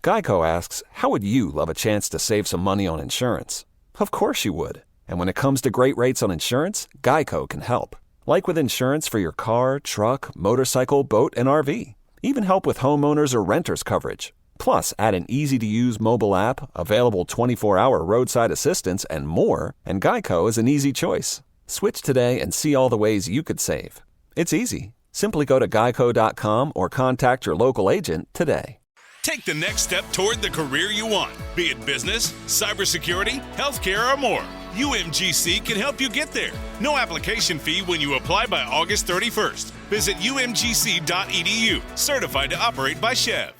Geico asks, how would you love a chance to save some money on insurance? Of course you would. And when it comes to great rates on insurance, Geico can help. Like with insurance for your car, truck, motorcycle, boat, and RV. Even help with homeowners or renters coverage. Plus, add an easy-to-use mobile app, available 24-hour roadside assistance, and more, and Geico is an easy choice. Switch today and see all the ways you could save. It's easy. Simply go to geico.com or contact your local agent today. Take the next step toward the career you want, be it business, cybersecurity, healthcare, or more. UMGC can help you get there. No application fee when you apply by August 31st. Visit umgc.edu, certified to operate by Chev.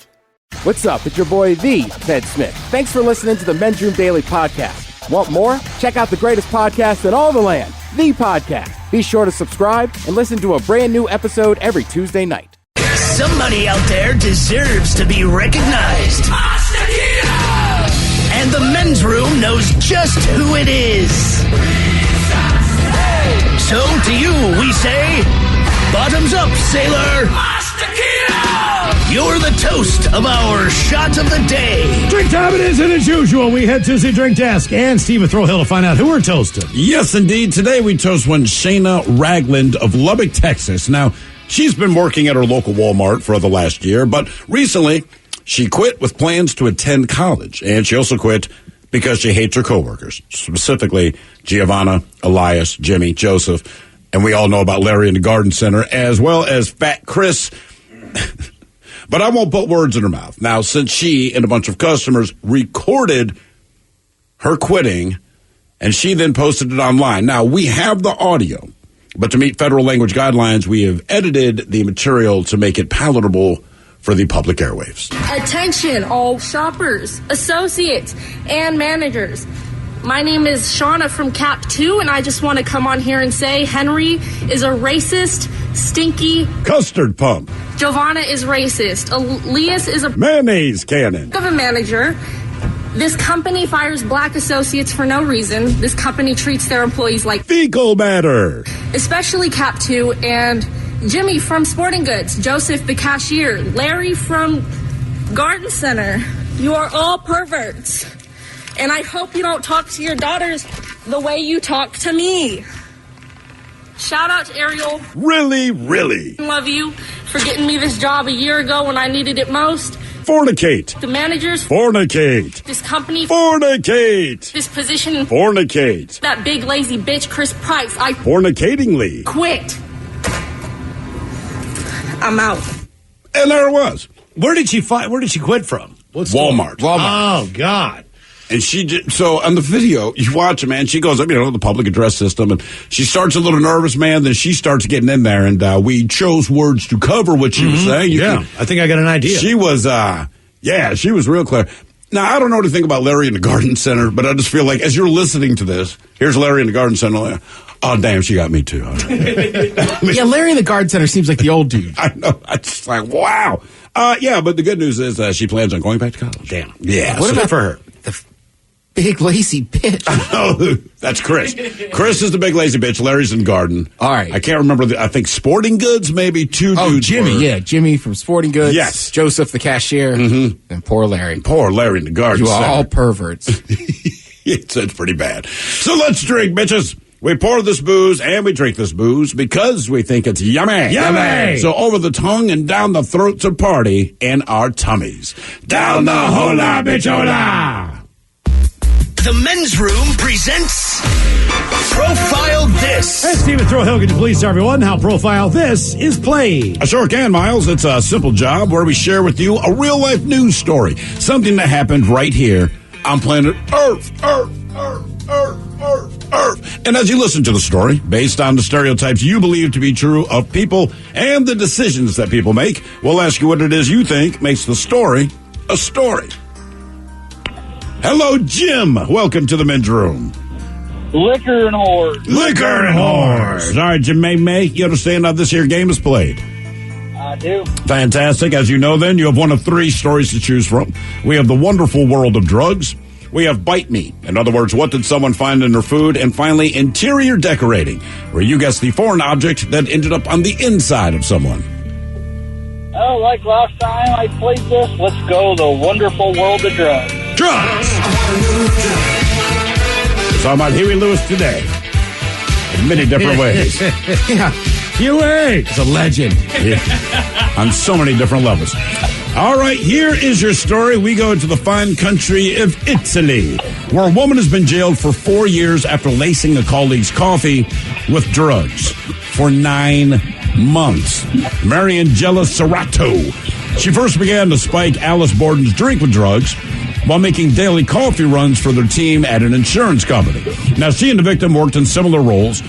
What's up? It's your boy, The Ted Smith. Thanks for listening to the Men's Room Daily Podcast. Want more? Check out the greatest podcast in all the land, The Podcast. Be sure to subscribe and listen to a brand new episode every Tuesday night. Somebody out there deserves to be recognized. And the Men's Room knows just who it is. So to you, we say, bottoms up, sailor. You're the toast of our shot of the day. Drink time it is, and as usual, we head to the drink desk and Steve Throwhill to find out who we're toasting. Yes, indeed. Today we toast one Shayna Ragland of Lubbock, Texas. Now, she's been working at her local Walmart for the last year, but recently she quit with plans to attend college, and she also quit because she hates her coworkers, specifically Giovanna, Elias, Jimmy, Joseph, and we all know about Larry in the Garden Center, as well as Fat Chris. But I won't put words in her mouth. Now, since she and a bunch of customers recorded her quitting, and she then posted it online. Now, we have the audio, but to meet federal language guidelines, we have edited the material to make it palatable for the public airwaves. Attention, all shoppers, associates, and managers. My name is Shauna from Cap 2, and I just want to come on here and say Henry is a racist, stinky custard pump. Giovanna is racist. Elias is a mayonnaise cannon of a manager. This company fires black associates for no reason. This company treats their employees like fecal matter. Especially Cap 2 and Jimmy from Sporting Goods, Joseph the cashier, Larry from Garden Center. You are all perverts. And I hope you don't talk to your daughters the way you talk to me. Shout out to Ariel. Really, really. Love you for getting me this job a year ago when I needed it most. Fornicate. The managers. Fornicate. This company. Fornicate. This position. Fornicate. That big lazy bitch Chris Price. I fornicatingly quit. I'm out. And there it was. Where did she quit from? Walmart. Oh, God. And she did, so on the video, you watch it, man, she goes up, the public address system, and she starts a little nervous, man, then she starts getting in there, and we chose words to cover what she was saying. I think I got an idea. She was, she was real clear. Now, I don't know anything about Larry in the Garden Center, but I just feel like as you're listening to this, here's Larry in the Garden Center, oh, damn, she got me too. Yeah, Larry in the Garden Center seems like the old dude. I know. I just like, wow. But the good news is she plans on going back to college. Damn. Yeah. What about for her? The big lazy bitch. Oh, that's Chris. Chris is the big lazy bitch. Larry's in Garden. All right. I can't remember. I think Sporting Goods, maybe two dudes. Oh, Jimmy. Yeah, Jimmy from Sporting Goods. Yes. Joseph, the cashier. And poor Larry. Poor Larry in the Garden. You are Center. all perverts. It's pretty bad. So let's drink, bitches. We pour this booze and we drink this booze because we think it's yummy. Yummy! So over the tongue and down the throats of party in our tummies. Down the hola, bichola! The Men's Room presents Profile This. Hey, Stephen Throwhill, could you please tell everyone how Profile This is played? I sure can, Miles. It's a simple job where we share with you a real-life news story. Something that happened right here on planet Earth. And as you listen to the story, based on the stereotypes you believe to be true of people and the decisions that people make, we'll ask you what it is you think makes the story a story. Hello, Jim. Welcome to the Men's Room. Liquor and whores. Liquor and whores. All right, Jim May, you understand how this here game is played? I do. Fantastic. As you know, then, you have one of three stories to choose from. We have the wonderful world of drugs. We have bite me. In other words, what did someone find in their food? And finally, interior decorating, where you guess the foreign object that ended up on the inside of someone. like last time I played this, let's go the wonderful world of drugs. Drugs! Talking about Huey Lewis today. In many different ways. Yeah. Huey! He's a legend. Yeah. On so many different levels. All right, here is your story. We go to the fine country of Italy, where a woman has been jailed for 4 years after lacing a colleague's coffee with drugs for 9 months. Mariangela Serrato. She first began to spike Alice Borden's drink with drugs while making daily coffee runs for their team at an insurance company. Now, she and the victim worked in similar roles,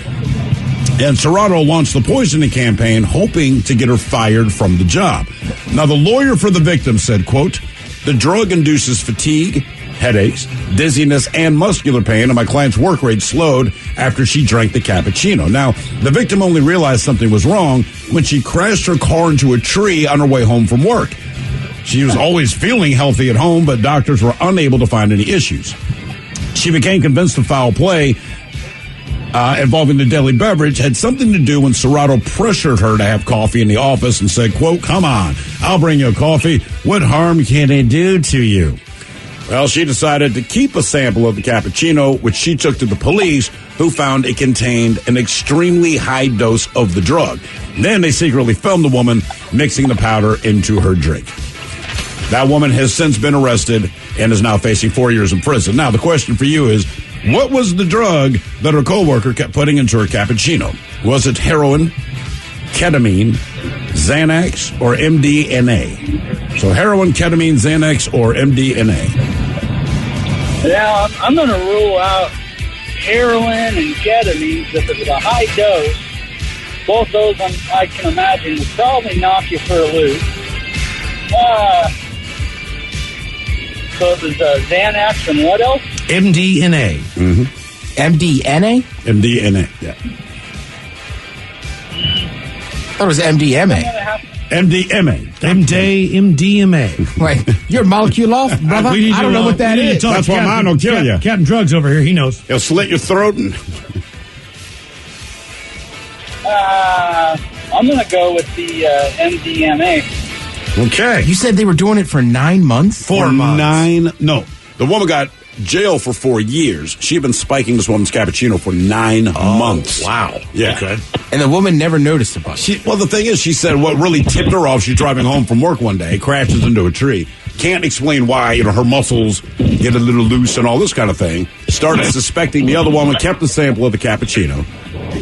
and Serrato launched the poisoning campaign hoping to get her fired from the job. Now, the lawyer for the victim said, quote, "The drug induces fatigue, headaches, dizziness, and muscular pain, and my client's work rate slowed after she drank the cappuccino." Now, the victim only realized something was wrong when she crashed her car into a tree on her way home from work. She was always feeling healthy at home, but doctors were unable to find any issues. She became convinced the foul play involving the daily beverage had something to do when Serrato pressured her to have coffee in the office and said, quote, "Come on, I'll bring you a coffee. What harm can it do to you?" Well, she decided to keep a sample of the cappuccino, which she took to the police, who found it contained an extremely high dose of the drug. Then they secretly filmed the woman mixing the powder into her drink. That woman has since been arrested and is now facing 4 years in prison. Now, the question for you is, what was the drug that her coworker kept putting into her cappuccino? Was it heroin, ketamine, Xanax, or MDMA? So heroin, ketamine, Xanax, or MDMA? Yeah, I'm going to rule out heroin and ketamine if it's a high dose. Both those I can imagine would probably knock you for a loop. So it was Xanax and what else? MDNA. Mm-hmm. MDNA? MDNA, yeah. I thought it was MDMA. MDMA. MDMA. Wait, you're molecule off, brother? I don't know what that is. That's why mine will kill you. Captain Drugs over here, he knows. He'll slit your throat and... I'm going to go with the MDMA. Okay. You said they were doing it for 9 months? 4 months. No. The woman got jail for 4 years. She had been spiking this woman's cappuccino for 9 months. Wow. Yeah. Okay. And the woman never noticed about it. Well, the thing is, she said what really tipped her off, she's driving home from work one day, crashes into a tree. Can't explain why, her muscles get a little loose and all this kind of thing. Started suspecting the other woman, kept the sample of the cappuccino,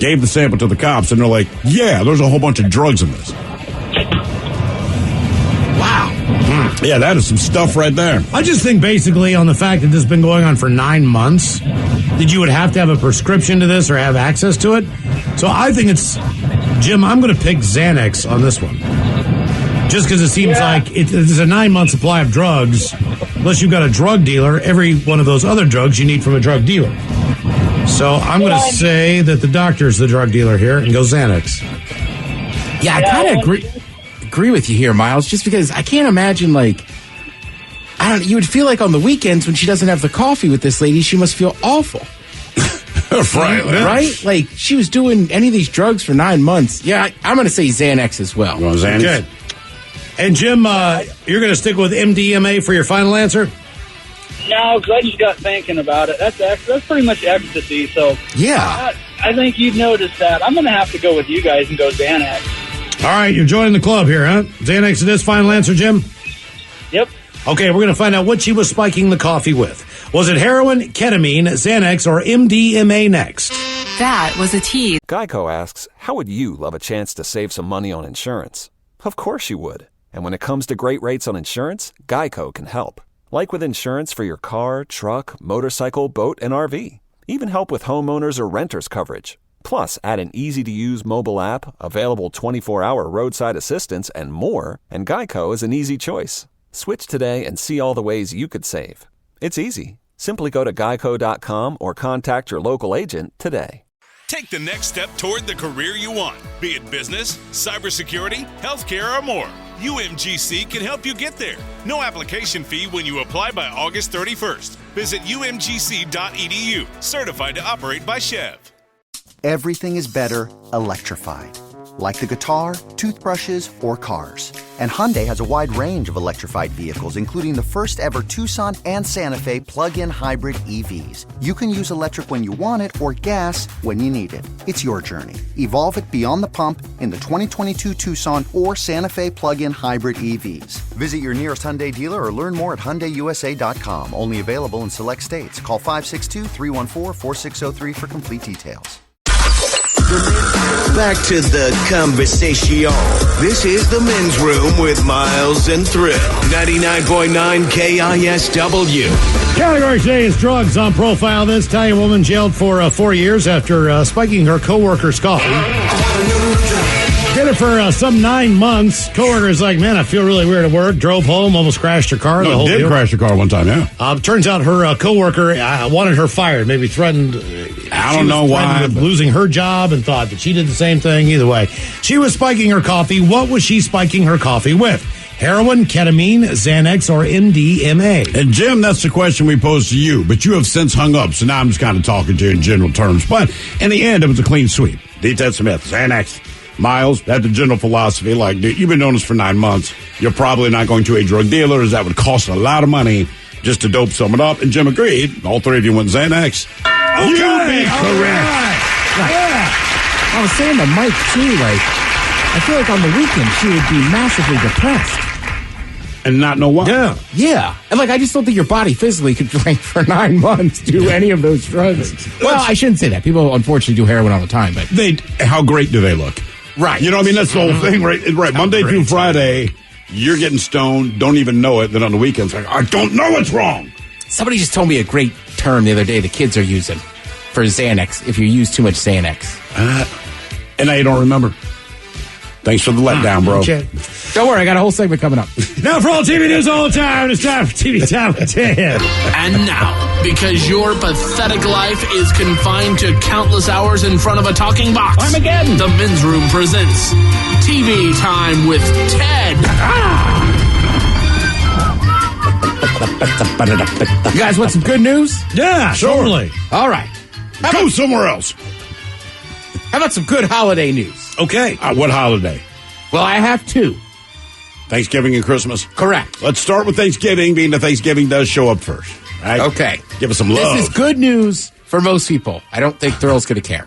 gave the sample to the cops, and they're like, yeah, there's a whole bunch of drugs in this. Wow. Yeah, that is some stuff right there. I just think basically on the fact that this has been going on for 9 months, that you would have to have a prescription to this or have access to it. So I think it's, Jim, I'm going to pick Xanax on this one. Just because it seems like it's a 9-month supply of drugs. Unless you've got a drug dealer, every one of those other drugs you need from a drug dealer. So I'm going to say that the doctor's the drug dealer here and go Xanax. Yeah, I kind of agree with you here, Miles, just because I can't imagine, you would feel like on the weekends when she doesn't have the coffee with this lady, she must feel awful. Right? Like, she was doing any of these drugs for 9 months. Yeah, I'm going to say Xanax as well. You want Xanax? Good. And Jim, you're going to stick with MDMA for your final answer? No, because I just got thinking about it. That's pretty much ecstasy, so... Yeah. I think you've noticed that. I'm going to have to go with you guys and go Xanax. All right, you're joining the club here, huh? Xanax it is. Final answer, Jim? Yep. Okay, we're going to find out what she was spiking the coffee with. Was it heroin, ketamine, Xanax, or MDMA next? That was a tease. Geico asks, how would you love a chance to save some money on insurance? Of course you would. And when it comes to great rates on insurance, Geico can help. Like with insurance for your car, truck, motorcycle, boat, and RV. Even help with homeowners or renters coverage. Plus, add an easy-to-use mobile app, available 24-hour roadside assistance, and more, and Geico is an easy choice. Switch today and see all the ways you could save. It's easy. Simply go to geico.com or contact your local agent today. Take the next step toward the career you want, be it business, cybersecurity, healthcare, or more. UMGC can help you get there. No application fee when you apply by August 31st. Visit umgc.edu, certified to operate by Chev. Everything is better electrified. like the guitar, toothbrushes, or cars. And Hyundai has a wide range of electrified vehicles, including the first ever Tucson and Santa Fe plug-in hybrid EVs. You can use electric when you want it or gas when you need it. It's your journey. Evolve it beyond the pump in the 2022 Tucson or Santa Fe plug-in hybrid EVs. Visit your nearest Hyundai dealer or learn more at HyundaiUSA.com. Only available in select states. Call 562-314-4603 for complete details. Back to the conversation. This is the men's room with Miles and Thrill. 99.9 KISW. Category today is drugs. On profile, this Italian woman jailed for 4 years after spiking her coworker's coffee. Did it for some 9 months. Coworker's like, man, I feel really weird at work. Drove home, almost crashed her car. No, did crash her car one time, yeah. Turns out her coworker wanted her fired, maybe threatened. I don't know why. With losing her job and thought that she did the same thing. Either way, she was spiking her coffee. What was she spiking her coffee with? Heroin, ketamine, Xanax, or MDMA? And Jim, that's the question we posed to you, but you have since hung up, so now I'm just kind of talking to you in general terms. But in the end, it was a clean sweep. D. Ted Smith, Xanax. Miles had the general philosophy, like, dude, you've been doing this for 9 months. You're probably not going to a drug dealer, as that would cost a lot of money just to dope someone up. And Jim agreed. All three of you went Xanax. Okay. You'd be correct. Right. Yeah. I was saying to Mike, too, like, I feel like on the weekend she would be massively depressed. And not know why. Yeah. Yeah. And, like, I just don't think your body physically could drink for 9 months, do any of those drugs. Well, I shouldn't say that. People, unfortunately, do heroin all the time. But how great do they look? Right. You know what I mean? That's the whole thing, right? Right. Monday through Friday, you're getting stoned, don't even know it. Then on the weekends, like, I don't know what's wrong. Somebody just told me a great term the other day the kids are using for Xanax, if you use too much Xanax. And now you don't remember. Thanks for the letdown, bro. Okay. Don't worry, I got a whole segment coming up. Now for all TV news all the time, it's time for TV Time with Ted. And now, because your pathetic life is confined to countless hours in front of a talking box, Armageddon. The Men's Room presents TV Time with Ted. You guys want some good news? Yeah, sure. Totally. All right. Go somewhere else. How about some good holiday news? Okay. What holiday? Well, I have two. Thanksgiving and Christmas? Correct. Let's start with Thanksgiving, being that Thanksgiving does show up first. Right? Okay. Give us some love. This is good news for most people. I don't think Thrill's going to care.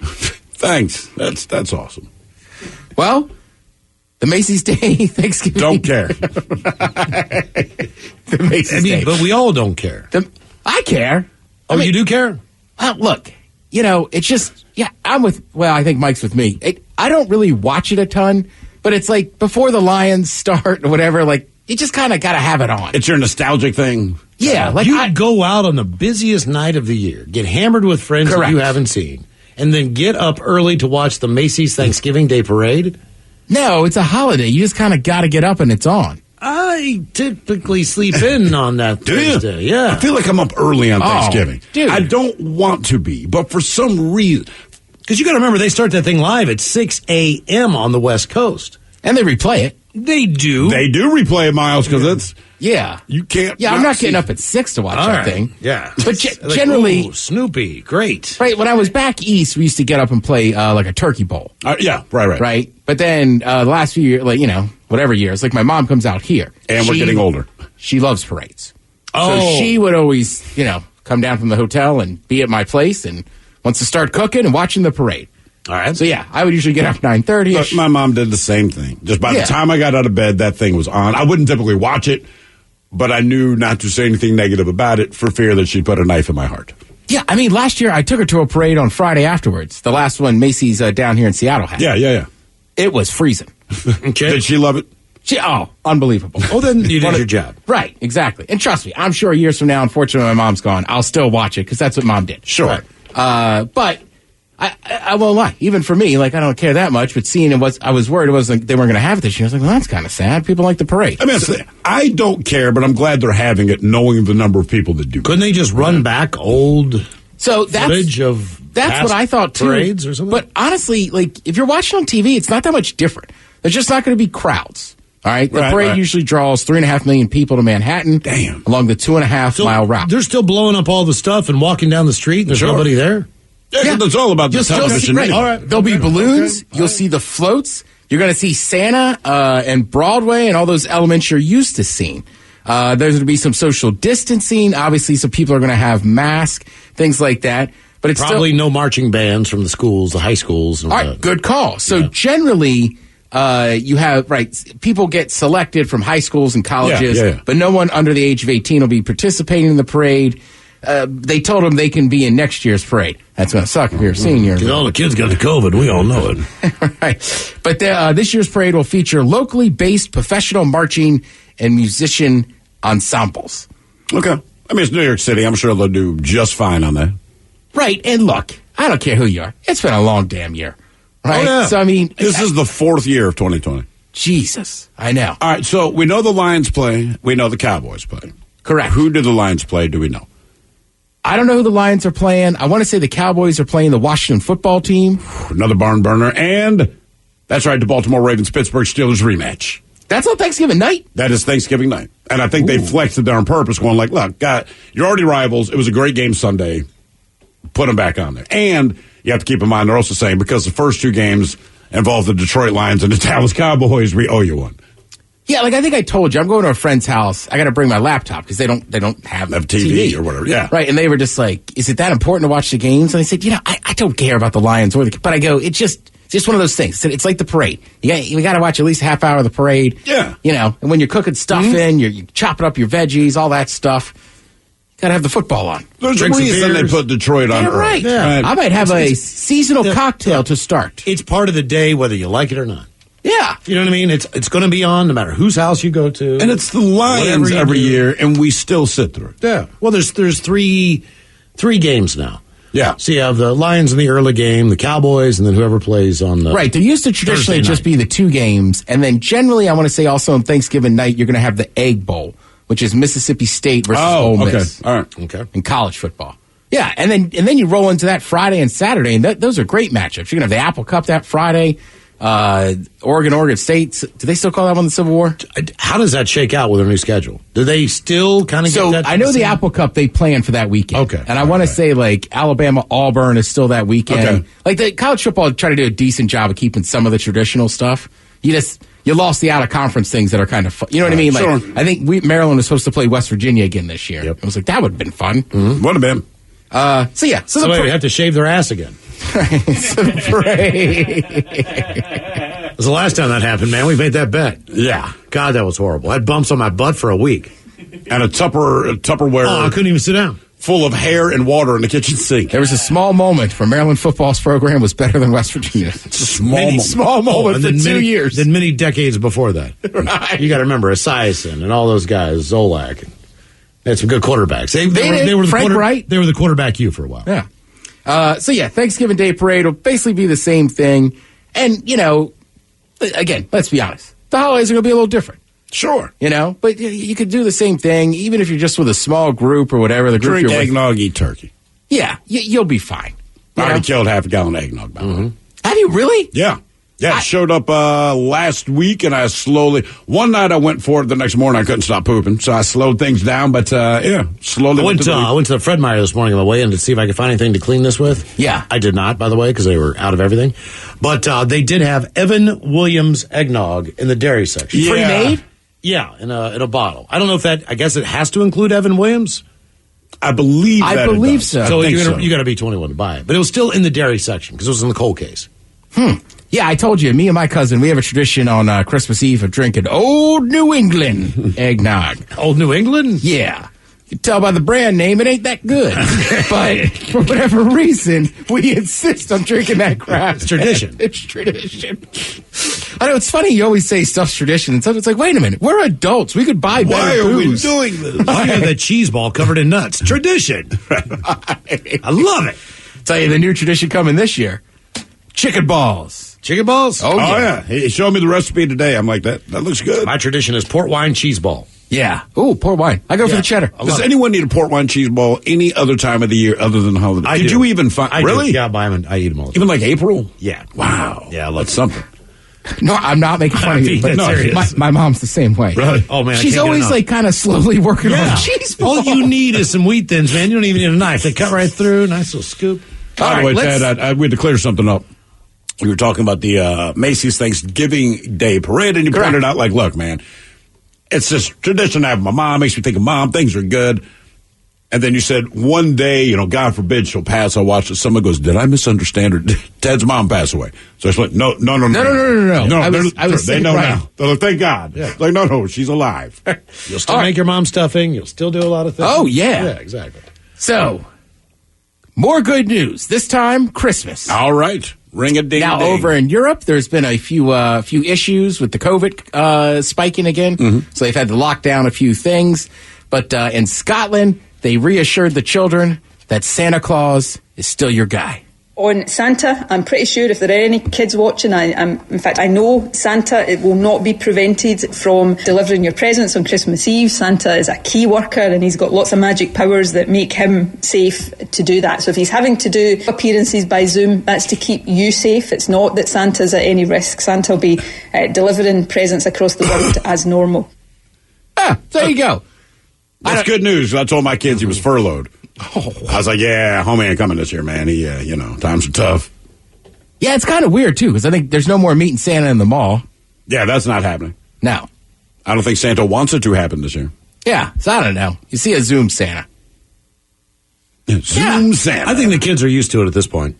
Thanks. That's awesome. Well, the Macy's Day Thanksgiving. Don't care. The Macy's Day. But we all don't care. I care. Oh, you do care? Well, look, it's just, I think Mike's with me. I don't really watch it a ton, but it's like before the Lions start or whatever, like, you just kind of got to have it on. It's your nostalgic thing. Yeah. Like You'd go out on the busiest night of the year, get hammered with friends that you haven't seen, and then get up early to watch the Macy's Thanksgiving Day Parade? No, it's a holiday. You just kind of got to get up and it's on. I typically sleep in on that Thursday. Yeah. I feel like I'm up early on Thanksgiving. Dude. I don't want to be, but for some reason. Because you got to remember, they start that thing live at 6 a.m. on the West Coast. And they replay it. They do. They do replay it, Miles, because it's. Yeah. You can't. Yeah, I'm not getting up at 6 to watch that thing. Yeah. But generally. Ooh, Snoopy, great. Right, when I was back east, we used to get up and play like a turkey bowl. Yeah, right. Right? But then the last few years, whatever years, like my mom comes out here. And we're getting older. She loves parades. Oh. So she would always, come down from the hotel and be at my place and wants to start cooking and watching the parade. All right. So, yeah, I would usually get up 9:30. My mom did the same thing. Just by the time I got out of bed, that thing was on. I wouldn't typically watch it, but I knew not to say anything negative about it for fear that she'd put a knife in my heart. Yeah, I mean, last year I took her to a parade on Friday afterwards. The last one Macy's down here in Seattle had. Yeah. It was freezing. Okay. Did she love it? Unbelievable. Oh, then you did your job. Right, exactly. And trust me, I'm sure years from now, unfortunately, my mom's gone, I'll still watch it because that's what mom did. Sure. Right. But I won't lie. Even for me, I don't care that much, but seeing I was worried it wasn't they weren't going to have it this year. I was like, well, that's kind of sad. People like the parade. I mean, I don't care, but I'm glad they're having it, knowing the number of people that do. Couldn't they just run back old footage of that's what I thought too. Parades or something? But honestly, if you're watching on TV, it's not that much different. There's just not going to be crowds. All right, the parade usually draws 3.5 million people to Manhattan. Damn. Along the 2.5 mile route. They're still blowing up all the stuff and walking down the street, and there's nobody there. Yeah, that's all about the television. Right. All right. There'll be balloons. You'll see the floats. You're going to see Santa and Broadway and all those elements you're used to seeing. There's going to be some social distancing. Obviously, some people are going to have masks, things like that. But it's probably no marching bands from the schools, the high schools. All right, good call. So generally, you have, people get selected from high schools and colleges, but no one under the age of 18 will be participating in the parade. They told them they can be in next year's parade. That's going to suck if you're a senior. Because all the kids got the COVID. We all know it. Right. But this year's parade will feature locally based professional marching and musician ensembles. Okay. I mean, it's New York City. I'm sure they'll do just fine on that. Right. And look, I don't care who you are. It's been a long damn year. Right? Oh, yeah. So, I mean... This is the 4th year of 2020. Jesus. I know. All right, so we know the Lions play. We know the Cowboys play. Correct. Who do the Lions play, do we know? I don't know who the Lions are playing. I want to say the Cowboys are playing the Washington football team. Another barn burner. And that's right, the Baltimore Ravens-Pittsburgh Steelers rematch. That's on Thanksgiving night? That is Thanksgiving night. And I think they flexed it there on purpose, going like, look, God, you're already rivals. It was a great game Sunday. Put them back on there. And you have to keep in mind, they're also saying because the first 2 games involve the Detroit Lions and the Dallas Cowboys, we owe you one. Yeah, I think I told you, I'm going to a friend's house. I got to bring my laptop because they don't have TV or whatever. Yeah, right. And they were just like, "Is it that important to watch the games?" And I said, I don't care about the Lions or but I go, it's just one of those things. It's like the parade. You got to watch at least a half hour of the parade. Yeah, and when you're cooking stuff you're chopping up your veggies, all that stuff. Got to have the football on. There's a reason they put Detroit on Earth. Right. Yeah. I might have a seasonal cocktail to start. It's part of the day, whether you like it or not. Yeah. You know what I mean? It's going to be on no matter whose house you go to. And it's the Lions every year, and we still sit through it. Yeah. Well, there's three games now. Yeah. So you have the Lions in the early game, the Cowboys, and then whoever plays on the Right. There used to traditionally just be the 2 games. And then generally, I want to say also on Thanksgiving night, you're going to have the Egg Bowl, which is Mississippi State versus Ole Miss. All right. Okay. In college football. Yeah. And then you roll into that Friday and Saturday, and those are great matchups. You're going to have the Apple Cup that Friday. Oregon State. Do they still call that one the Civil War? How does that shake out with their new schedule? Do they still kind of get that? I know the Apple Cup they plan for that weekend. Okay. And I want to say Alabama Auburn is still that weekend. Okay. The college football try to do a decent job of keeping some of the traditional stuff. You lost the out of conference things that are kind of fun. You know what I mean? Sure. I think Maryland was supposed to play West Virginia again this year. Yep. It was that would have been fun. Mm-hmm. Would have been. So we have to shave their ass again. So the parade. It was the last time that happened, man. We made that bet. Yeah. God, that was horrible. I had bumps on my butt for a week. And a Tupperware. Oh, I couldn't even sit down. Full of hair and water in the kitchen sink. There was a small moment where Maryland football's program was better than West Virginia. It's a small moment for 2 years. Then many decades before that. Right. You got to remember Esiason and all those guys, Zolak. They had some good quarterbacks. They were Frank Wright. They were the quarterback U for a while. Yeah. Thanksgiving Day Parade will basically be the same thing. And, again, let's be honest. The holidays are going to be a little different. Sure. But you could do the same thing, even if you're just with a small group or whatever. The group Drink you're eggnog, eat turkey. Yeah, you'll be fine. I already killed half a gallon of eggnog, by the way. Have you really? Yeah. Yeah, it showed up last week, and I one night I went for it. The next morning I couldn't stop pooping, so I slowed things down, but slowly I went to the Fred Meyer this morning on my way in to see if I could find anything to clean this with. Yeah. I did not, by the way, because they were out of everything. But they did have Evan Williams eggnog in the dairy section. Yeah. Pre-made? Yeah, in a bottle. I don't know if I guess it has to include Evan Williams. I believe so. So you got to be 21 to buy it. But it was still in the dairy section because it was in the cold case. Yeah, I told you, me and my cousin, we have a tradition on Christmas Eve of drinking Old New England eggnog. Old New England? Yeah. You can tell by the brand name, it ain't that good. But for whatever reason, we insist on drinking that crap. It's tradition. It's tradition. I know, it's funny, you always say stuff's tradition, and stuff. It's like, wait a minute, we're adults. We could buy better booze. Why are we doing this? Why have that cheese ball covered in nuts? Tradition. I love it. Tell you the new tradition coming this year. Chicken balls. Chicken balls? Oh yeah. He showed me the recipe today. I'm like, that looks good. My tradition is port wine cheese ball. Yeah. Ooh, port wine. I go for the cheddar. Does anyone need a port wine cheese ball any other time of the year other than the holiday? Did you even find? Really? Yeah, I buy them and I eat them all. Even like April? Yeah. Wow. Yeah, I love That's something. No, I'm not making fun of you, but my mom's the same way. Really? Oh man, she's always like kind of slowly working on cheese balls. All you need is some wheat thins, man. You don't even need a knife. They cut right through. Nice little scoop. By the way, Ted, we had to clear something up. You were talking about the Macy's Thanksgiving Day Parade, and you pointed out, like, look, man, it's this tradition I have my mom. Makes me think of mom. Things are good. And then you said, one day, God forbid, she'll pass. I'll watch it. Someone goes, did I misunderstand her? Did Ted's mom pass away? So it's like, no. They know now. They're like, thank God. Yeah. Like, no, she's alive. You'll still make your mom stuffing. You'll still do a lot of things. Oh, yeah. Yeah, exactly. So, more good news. This time, Christmas. All right. Ring a ding. Now, over in Europe, there's been a few issues with the COVID spiking again. Mm-hmm. So they've had to lock down a few things. But in Scotland, they reassured the children that Santa Claus is still your guy. On Santa, I'm pretty sure if there are any kids watching, in fact, I know Santa, it will not be prevented from delivering your presents on Christmas Eve. Santa is a key worker and he's got lots of magic powers that make him safe to do that. So if he's having to do appearances by Zoom, that's to keep you safe. It's not that Santa's at any risk. Santa will be delivering presents across the world as normal. There you go. That's good news. I told my kids he was furloughed. I was like, yeah, homie ain't coming this year, man. He, times are tough. Yeah, it's kind of weird, too, because I think there's no more meeting Santa in the mall. Yeah, that's not happening. No. I don't think Santa wants it to happen this year. Yeah, so I don't know. You see a Zoom Santa. Zoom Santa. I think the kids are used to it at this point.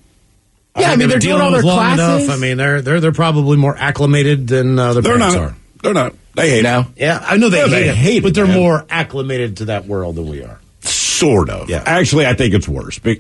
Yeah, they're doing all their classes. Enough. I mean, they're probably more acclimated than their parents are. They're not. They hate it. Yeah, I know they hate it, but they're more acclimated to that world than we are. Sort of. Yeah. Actually, I think it's worse. The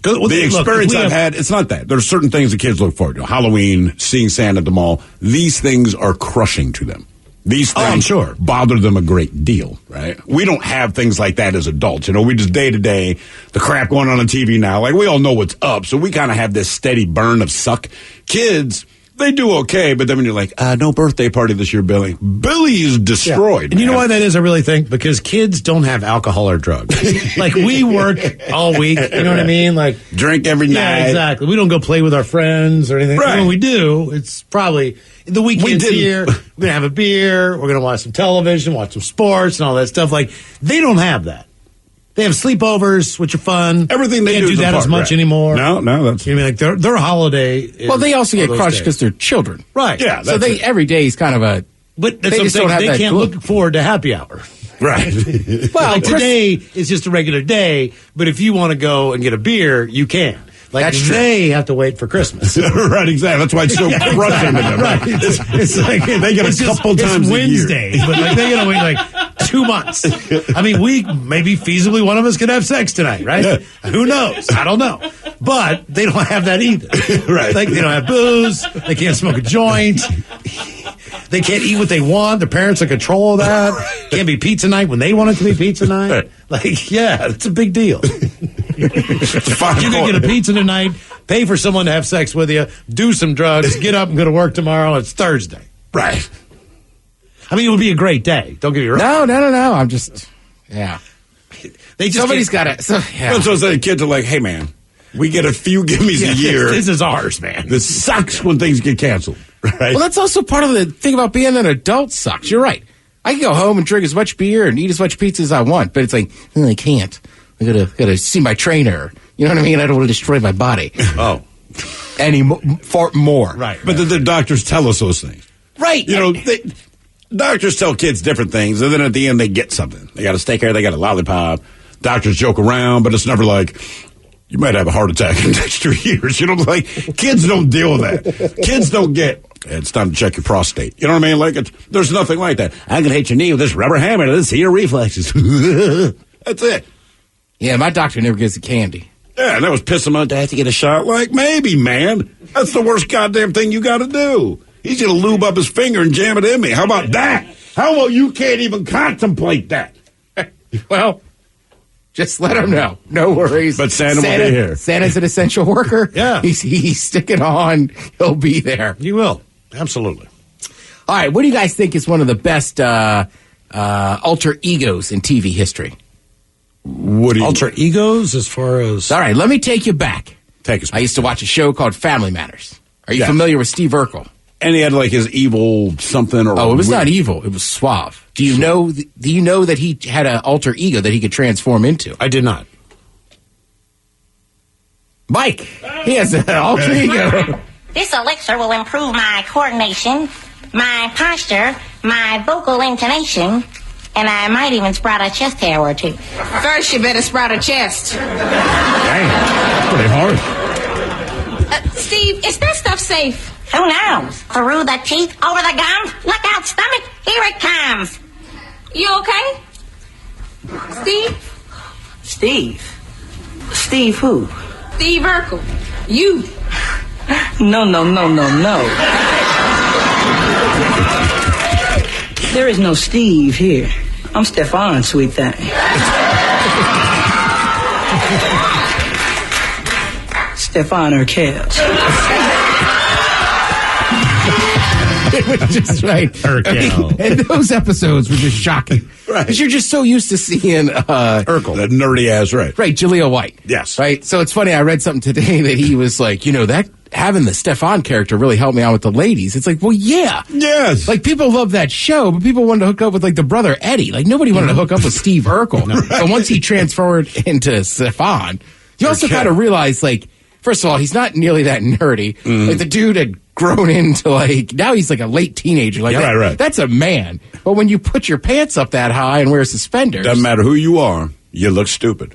experience I've had, it's not that. There's certain things the kids look forward to. Halloween, seeing Santa at the mall. These things are crushing to them. These things bother them a great deal, right? We don't have things like that as adults. We just day to day, the crap going on TV now. Like, we all know what's up, so we kind of have this steady burn of suck. Kids, they do okay, but then when you're like, no birthday party this year, Billy. Billy is destroyed. Yeah. And you know why that is, I really think? Because kids don't have alcohol or drugs. Like, we work all week, you know what I mean? Like, drink every night. Yeah, exactly. We don't go play with our friends or anything. Right. When we do, it's probably the weekend's here. We're going to have a beer. We're going to watch some television, watch some sports and all that stuff. Like, they don't have that. They have sleepovers, which are fun. Everything they can't do that as much anymore. No, that's. You know, like their holiday. Well, they also get crushed because they're children, right? Yeah, so every day is kind of a. But that's they can't look forward to happy hour, right? Well, like today is just a regular day, but if you want to go and get a beer, you can. Like, they have to wait for Christmas. Right, exactly. That's why it's so crushing to them. Right. It's like they get a couple times a Wednesday, year. But like they got to wait like 2 months. I mean, maybe feasibly one of us could have sex tonight, right? Yeah. Who knows? I don't know. But they don't have that either. Right. Like, they don't have booze. They can't smoke a joint. They can't eat what they want. Their parents are in control of that. Can't be pizza night when they want it to be pizza night. Like, yeah, it's a big deal. You can get a pizza tonight, pay for someone to have sex with you, do some drugs, get up and go to work tomorrow. It's Thursday. Right. I mean, it would be a great day. Don't get me wrong. No. I'm just, yeah. Somebody's got to. So the kids are like, hey, man, we get a few gimmies a year. This is ours, man. This sucks when things get canceled. Right? Well, that's also part of the thing about being an adult sucks. You're right. I can go home and drink as much beer and eat as much pizza as I want, but it's like, I can't. I gotta see my trainer. You know what I mean? I don't want to destroy my body. Oh. More. Right. But the doctors tell us those things. Right. Doctors tell kids different things, and then at the end they get something. They got a steak hair, they got a lollipop. Doctors joke around, but it's never like, you might have a heart attack in the next 3 years. Like, kids don't deal with that. Kids don't get, it's time to check your prostate. You know what I mean? Like, there's nothing like that. I can hit your knee with this rubber hammer. Let's see your reflexes. That's it. Yeah, my doctor never gives the candy. Yeah, and that was pissing my dad to get a shot. Like, maybe, man. That's the worst goddamn thing you got to do. He's going to lube up his finger and jam it in me. How about that? How about you can't even contemplate that? Well, just let him know. No worries. But Santa will be here. Santa's an essential worker. Yeah. He's sticking on. He'll be there. He will. Absolutely. All right, what do you guys think is one of the best alter egos in TV history? Alter egos as far as... All right, let me take you back. Take us back. I used to watch a show called Family Matters. Are you familiar with Steve Urkel? And he had like his evil something or... Oh, it was not evil. It was suave. Do you know that he had an alter ego that he could transform into? I did not. Mike, he has an alter ego. This elixir will improve my coordination, my posture, my vocal intonation, and I might even sprout a chest hair or two. First, you better sprout a chest. Dang, that's pretty hard. Steve, is that stuff safe? Who knows? Through the teeth, over the gums, look out, stomach, here it comes. You okay? Steve? Steve? Steve who? Steve Urkel. You. No. There is no Steve here. I'm Stefan, sweet thing. Stefan Urkel. It was just right. And those episodes were just shocking. Right. Because you're just so used to seeing Urkel. That nerdy ass, right. Right, Jaleel White. Yes. Right? So it's funny, I read something today that he was like, that having the Stefan character really helped me out with the ladies. It's like, well, yeah. Yes. Like, people love that show, but people wanted to hook up with, like, the brother Eddie. Like, nobody wanted to hook up with Steve Urkel. Right. But once he transferred into Stefan, you also kind of realize, like, first of all, he's not nearly that nerdy. Like, the dude had grown into, like, now he's like a late teenager. Like, right. That's a man. But when you put your pants up that high and wear suspenders. Doesn't matter who you are, you look stupid.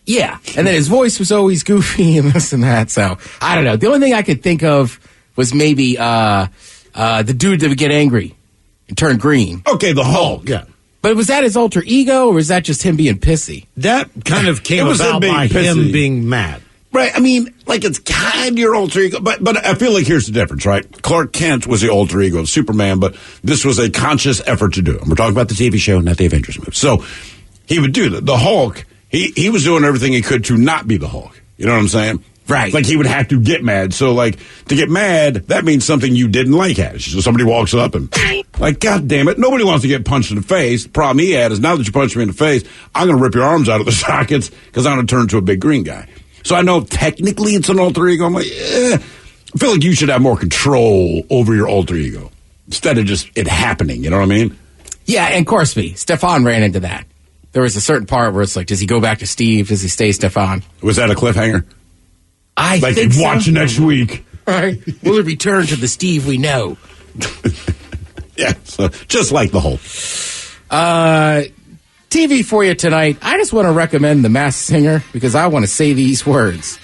Yeah. And then his voice was always goofy and this and that. So, I don't know. The only thing I could think of was maybe the dude that would get angry and turn green. Okay, the Hulk. Yeah. But was that his alter ego, or was that just him being pissy? That kind of came about by him being mad. Right, I mean, like, it's kind of your alter ego, but I feel like here's the difference, right? Clark Kent was the alter ego of Superman, but this was a conscious effort to do it. And we're talking about the TV show, not the Avengers movie. So he would do that. The Hulk, he was doing everything he could to not be the Hulk. You know what I'm saying? Right. Like, he would have to get mad. So, like, to get mad, that means something you didn't like happens. So somebody walks up and, like, God damn it, nobody wants to get punched in the face. The problem he had is, now that you punch me in the face, I'm going to rip your arms out of the sockets because I'm going to turn into a big green guy. So I know technically it's an alter ego. I'm like, I feel like you should have more control over your alter ego instead of just it happening. You know what I mean? Yeah, and Corsby, Stefan ran into that. There was a certain part where it's like, does he go back to Steve? Does he stay Stefan? Was that a cliffhanger? I think so. Watch next week. Right. Will it return to the Steve we know? Yeah, so just like the Hulk. TV for you tonight. I just want to recommend The Masked Singer because I want to say these words.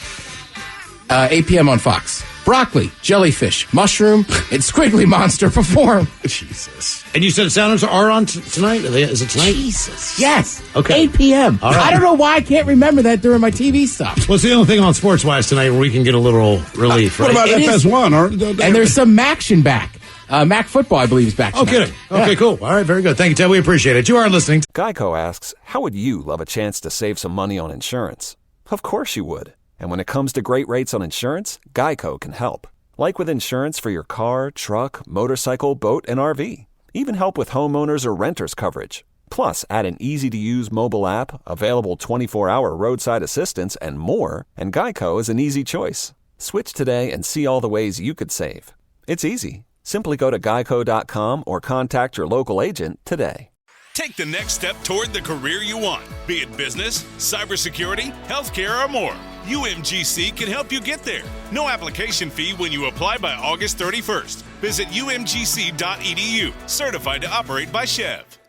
8 p.m. on Fox. Broccoli, jellyfish, mushroom, and squiggly monster perform. Jesus. And you said sounders are on tonight? Is it tonight? Jesus. Yes. Okay. 8 p.m. All right. I don't know why I can't remember that during my TV stuff. What's the only thing on sports-wise tonight where we can get a little relief? What about FS1? And there's some action back. Mac football, I believe, is back tonight. Oh, kidding. Okay, cool. All right, very good. Thank you, Ted. We appreciate it. You are listening. Geico asks, how would you love a chance to save some money on insurance? Of course you would. And when it comes to great rates on insurance, Geico can help. Like with insurance for your car, truck, motorcycle, boat, and RV. Even help with homeowners or renters coverage. Plus, add an easy-to-use mobile app, available 24-hour roadside assistance, and more, and Geico is an easy choice. Switch today and see all the ways you could save. It's easy. Simply go to geico.com or contact your local agent today. Take the next step toward the career you want, be it business, cybersecurity, healthcare, or more. UMGC can help you get there. No application fee when you apply by August 31st. Visit umgc.edu, certified to operate by Chev.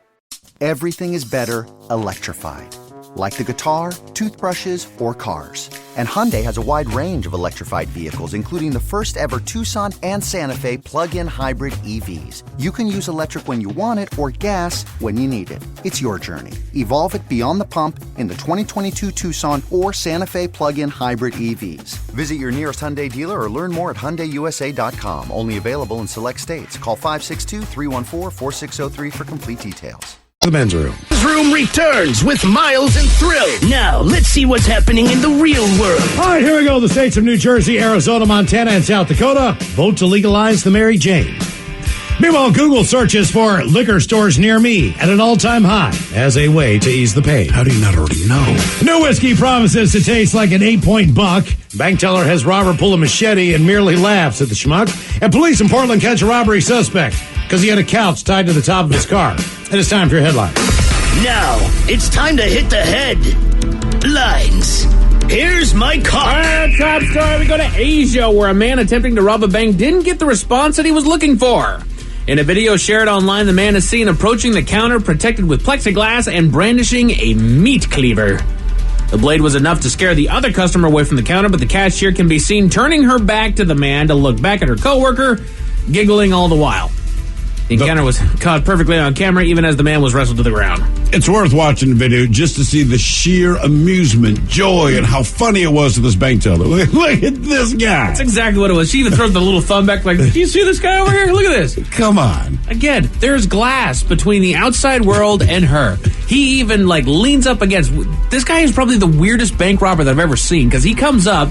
Everything is better electrified. Like the guitar, toothbrushes, or cars. And Hyundai has a wide range of electrified vehicles, including the first ever Tucson and Santa Fe plug-in hybrid EVs. You can use electric when you want it or gas when you need it. It's your journey. Evolve it beyond the pump in the 2022 Tucson or Santa Fe plug-in hybrid EVs. Visit your nearest Hyundai dealer or learn more at HyundaiUSA.com. Only available in select states. Call 562-314-4603 for complete details. The men's room. Room returns with Miles and Thrill. Now, let's see what's happening in the real world. All right, here we go. The states of New Jersey, Arizona, Montana, and South Dakota vote to legalize the Mary Jane. Meanwhile, Google searches for liquor stores near me at an all-time high as a way to ease the pain. How do you not already know? New whiskey promises to taste like an 8-point buck. Bank teller has robber pull a machete and merely laughs at the schmuck. And police in Portland catch a robbery suspect because he had a couch tied to the top of his car. And it's time for your headlines. Now, it's time to hit the headlines. Here's my cop. Top story, we go to Asia, where a man attempting to rob a bank didn't get the response that he was looking for. In a video shared online, the man is seen approaching the counter protected with plexiglass and brandishing a meat cleaver. The blade was enough to scare the other customer away from the counter, but the cashier can be seen turning her back to the man to look back at her coworker, giggling all the while. The encounter was caught perfectly on camera, even as the man was wrestled to the ground. It's worth watching the video just to see the sheer amusement, joy, and how funny it was to this bank teller. Look at this guy. That's exactly what it was. She even throws the little thumb back like, do you see this guy over here? Look at this. Come on. Again, there's glass between the outside world and her. He even, leans up against... This guy is probably the weirdest bank robber that I've ever seen, because he comes up,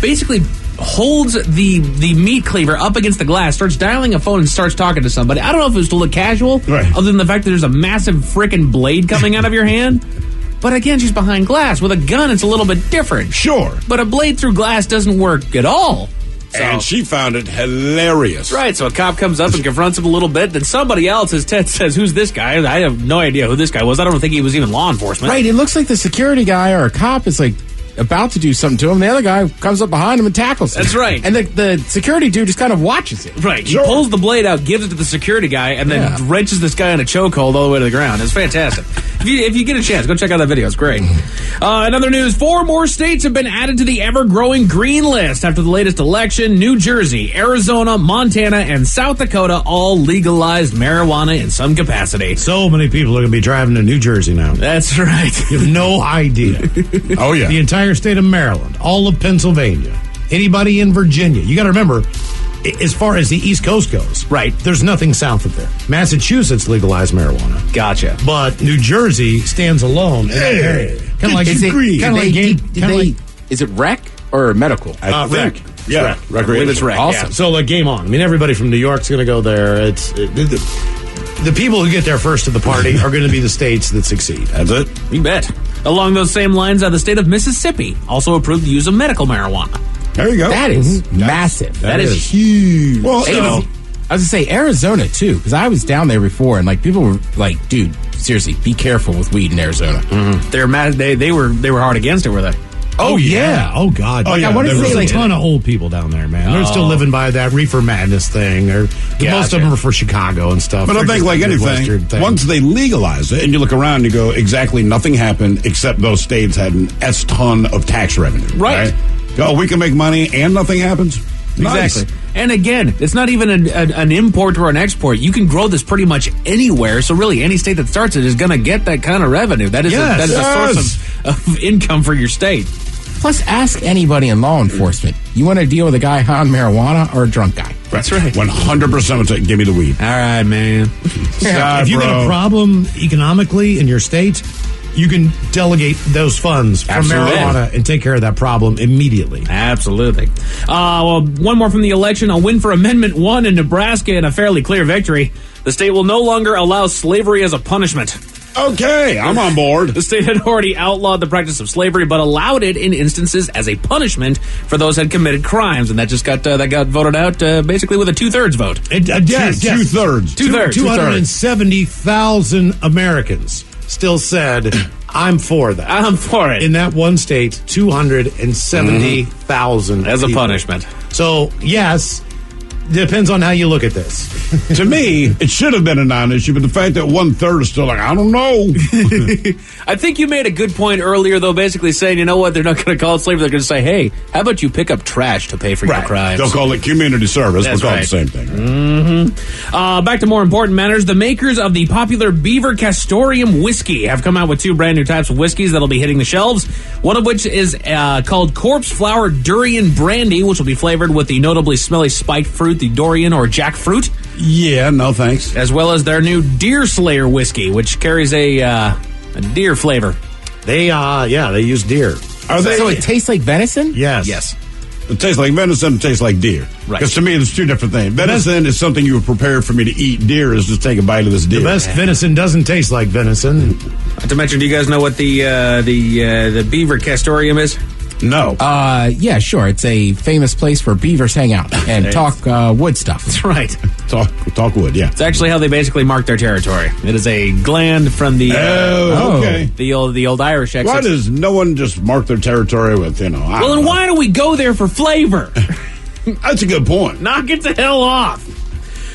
basically holds the meat cleaver up against the glass, starts dialing a phone and starts talking to somebody. I don't know if it was to look casual, other than the fact that there's a massive frickin' blade coming out of your hand. But again, she's behind glass. With a gun, it's a little bit different. Sure. But a blade through glass doesn't work at all. And she found it hilarious. Right, so a cop comes up and confronts him a little bit, then somebody else, as Ted says, who's this guy? I have no idea who this guy was. I don't think he was even law enforcement. Right, it looks like the security guy or a cop is about to do something to him. The other guy comes up behind him and tackles him. That's right. And the security dude just kind of watches it. Right. He pulls the blade out, gives it to the security guy, and then wrenches this guy in a chokehold all the way to the ground. It's fantastic. If you get a chance, go check out that video. It's great. In other news, 4 more states have been added to the ever-growing green list after the latest election. New Jersey, Arizona, Montana, and South Dakota all legalized marijuana in some capacity. So many people are going to be driving to New Jersey now. That's right. You have no idea. Oh, yeah. The entire state of Maryland, all of Pennsylvania, anybody in Virginia. You got to remember, as far as the East Coast goes, right? There's nothing south of there. Massachusetts legalized marijuana. Gotcha. But New Jersey stands alone in that area. Kind of like is it rec or medical? Rec. Yeah, rec. Recreation. I believe it's rec. Awesome. Yeah. So game on. I mean, everybody from New York's going to go there. The people who get there first to the party are going to be the states that succeed. That's it. You bet. Along those same lines, the state of Mississippi also approved the use of medical marijuana. There you go. That is massive. That is huge. Well, I was going to say Arizona, too, because I was down there before, and people were like, dude, seriously, be careful with weed in Arizona. Mm-hmm. They're mad. They were hard against it, were they? Oh, yeah. Oh, God. Oh, yeah. I want to say a ton of old people down there, man. They're still living by that reefer madness thing. Most of them are for Chicago and stuff. But I think, like anything, once they legalize it and you look around, you go, exactly nothing happened except those states had an S-ton of tax revenue. Right. Oh, we can make money and nothing happens? Nice. Exactly. And again, it's not even an import or an export. You can grow this pretty much anywhere. So really, any state that starts it is going to get that kind of revenue. That is a source of income for your state. Plus, ask anybody in law enforcement. You want to deal with a guy on marijuana or a drunk guy? That's right. 100% would say, give me the weed. All right, man. If you got a problem economically in your state, you can delegate those funds from marijuana and take care of that problem immediately. Absolutely. Well, one more from the election. A win for Amendment 1 in Nebraska and a fairly clear victory. The state will no longer allow slavery as a punishment. Okay, I'm on board. The state had already outlawed the practice of slavery, but allowed it in instances as a punishment for those who had committed crimes, and that just got voted out basically with a 2/3 vote. Yes, 2/3. 2/3. 270,000 Americans still said, I'm for that. I'm for it. In that one state, 270,000 as a people. punishment. So, yes, depends on how you look at this. To me, it should have been a non-issue, but the fact that 1/3 is still like, I don't know. I think you made a good point earlier, though, basically saying, you know what, they're not going to call it slavery. They're going to say, hey, how about you pick up trash to pay for your crimes? They'll call it community service. That's we'll call right. it the same thing. Mm-hmm. Back to more important matters. The makers of the popular Beaver Castorium whiskey have come out with 2 brand new types of whiskeys that'll be hitting the shelves. One of which is called Corpse Flower Durian Brandy, which will be flavored with the notably smelly spiked fruit, the durian or jackfruit. Yeah, no thanks. As well as their new Deer Slayer whiskey, which carries a deer flavor. They use deer. So it tastes like venison? Yes. It tastes like venison, it tases like deer. Right. Because to me, there's 2 different things. Venison is something you were prepared for me to eat. Deer is just take a bite of this deer. The best venison doesn't taste like venison. Not to mention, do you guys know what the Beaver Castorium is? No. Yeah, sure. It's a famous place where beavers hang out and talk wood stuff. That's right. Talk wood, yeah. It's actually how they basically mark their territory. It is a gland from the okay. the old Irish exit. Why does no one just mark their territory with, Well, then why do we go there for flavor? That's a good point. Knock it the hell off.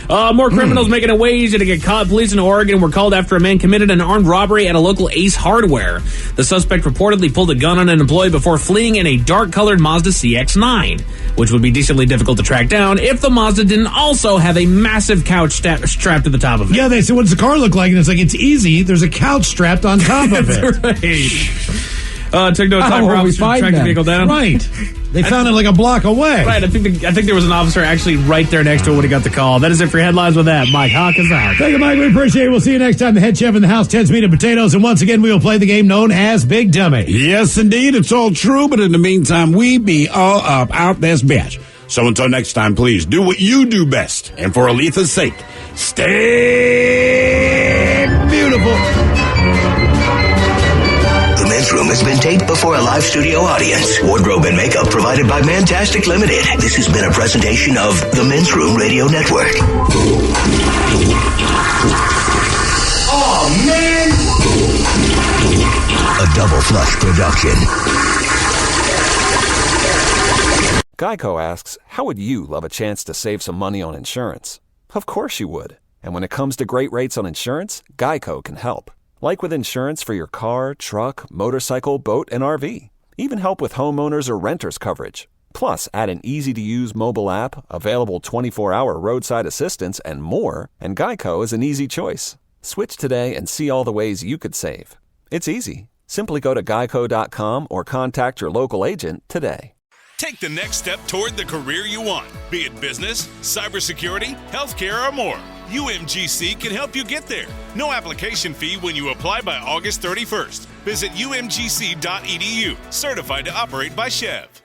More criminals making a way easier to get caught. Police in Oregon were called after a man committed an armed robbery at a local Ace Hardware. The suspect reportedly pulled a gun on an employee before fleeing in a dark-colored Mazda CX-9, which would be decently difficult to track down if the Mazda didn't also have a massive couch strapped to the top of it. Yeah, they said, what does the car look like? And it's like, it's easy. There's a couch strapped on top of it. Right. Took no time for officers to track the vehicle down. Right. They found it like a block away. Right. I think there was an officer actually right there next to it when he got the call. That is it for your headlines with that. Mike Hawkins out. Thank you, Mike. We appreciate it. We'll see you next time. The head chef in the house tends meat and potatoes. And once again, we will play the game known as Big Dummy. Yes, indeed. It's all true. But in the meantime, we be all up out this bitch. So until next time, please do what you do best. And for Aletha's sake, stay beautiful. The Men's Room has been taped before a live studio audience. Wardrobe and makeup provided by Mantastic Limited. This has been a presentation of the Men's Room Radio Network. Oh, man! A Double Flush production. Geico asks, how would you love a chance to save some money on insurance? Of course you would. And when it comes to great rates on insurance, Geico can help. Like with insurance for your car, truck, motorcycle, boat, and RV. Even help with homeowners or renters coverage. Plus, add an easy-to-use mobile app, available 24-hour roadside assistance, and more, and Geico is an easy choice. Switch today and see all the ways you could save. It's easy. Simply go to geico.com or contact your local agent today. Take the next step toward the career you want, be it business, cybersecurity, healthcare, or more. UMGC can help you get there. No application fee when you apply by August 31st. Visit umgc.edu, certified to operate by Chev.